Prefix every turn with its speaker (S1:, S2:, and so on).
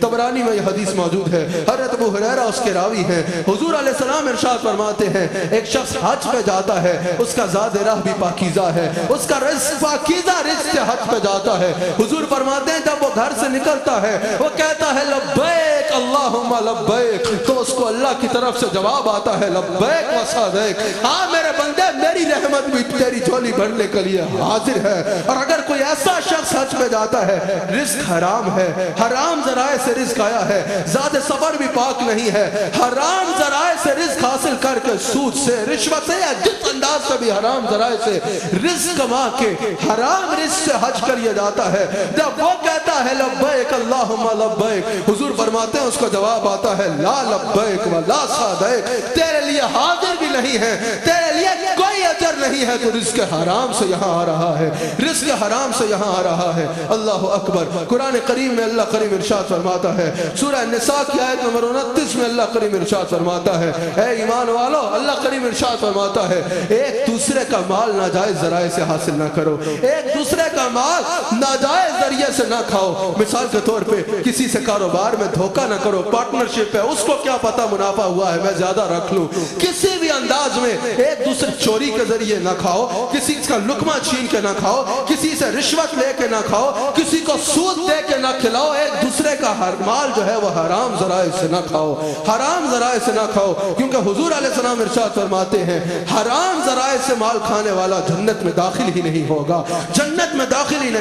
S1: طبرانی میں یہ حدیث موجود ہے، حضرت ابو ہریرہ اس کے راوی ہیں۔ حضور علیہ السلام ارشاد فرماتے ہیں ایک شخص حج پہ جاتا ہے، اس کا زاد راہ بھی پاکیزہ ہے، اس کا رزق پاکیزہ رزق سے حج پہ جاتا ہے۔ حضور فرماتے ہیں جب وہ گھر سے نکلتا ہے وہ کہتا ہے لبیک اللہم لبیک، تو اس کو اللہ کی طرف سے جواب آتا ہے لبیک و سعدیک، ہاں میرے بندے میری رحمت بھی تیری جھولی بھرنے کے لیے حاضر ہے۔ اور اگر کوئی ایسا شخص حج پہ جاتا ہے رزق حرام ہے، حرام ذرائع سے رزق آیا ہے، زاد صبر بھی پاک نہیں ہے، حرام ذرائع سے رزق حاصل کر کے سود سے رشوت سے یا جس انداز سے بھی حرام ذرائع سے رزق کما کے حرام رزق سے حج کر یہ جاتا ہے، جب وہ کہتا ہے لبیک اللہم لبیک، حضور فرماتے ہیں اس کو جواب آتا ہے لا لبیک و لا سعدیک، تیرے لیے حاضر بھی نہیں ہے، تیرے لیے کوئی اجر نہیں ہے، تو رزق حرام سے یہاں آ رہا ہے، رزق حرام سے یہاں آ رہا ہے۔ اللہ اکبر۔ قرآن کریم میں اللہ کریم ارشاد فرماتا ہے، سورہ نساء کی آیت نمبر 29 میں اللہ کریم ارشاد فرماتا ہے اے ایمان والو، اللہ کریم ارشاد فرماتا ہے ایک دوسرے کا مال ناجائز ذرائع سے حاصل نہ کرو، ایک دوسرے کا مال ناجائز ذریعے سے نہ کھاؤ۔ مثال کے طور پہ کسی سے کاروبار میں دھوکہ نہ کرو، پارٹنرشپ ہے، اس کو کیا پتا منافع ہوا ہے میں زیادہ رکھ لوں، کسی بھی انداز میں ایک دوسرے چوری کے ذریعے نہ کھاؤ، کسی کا لقمہ چھین کے نہ کھاؤ، کسی سے رشوت لے کے نہ کھاؤ، کسی کو سود دے کے نہ کھلاؤ، ایک دوسرے کا ہر مال جو ہے وہ حرام ذرائع سے نہ کھاؤ، حرام ذرائع سے نہ کھاؤ، کیونکہ حضور علیہ السلام ارشاد فرماتے ہیں حرام ذرائع سے مال کھانے والا جنت میں داخل ہی نہیں ہوگا، جنت میں داخل ہی نہیں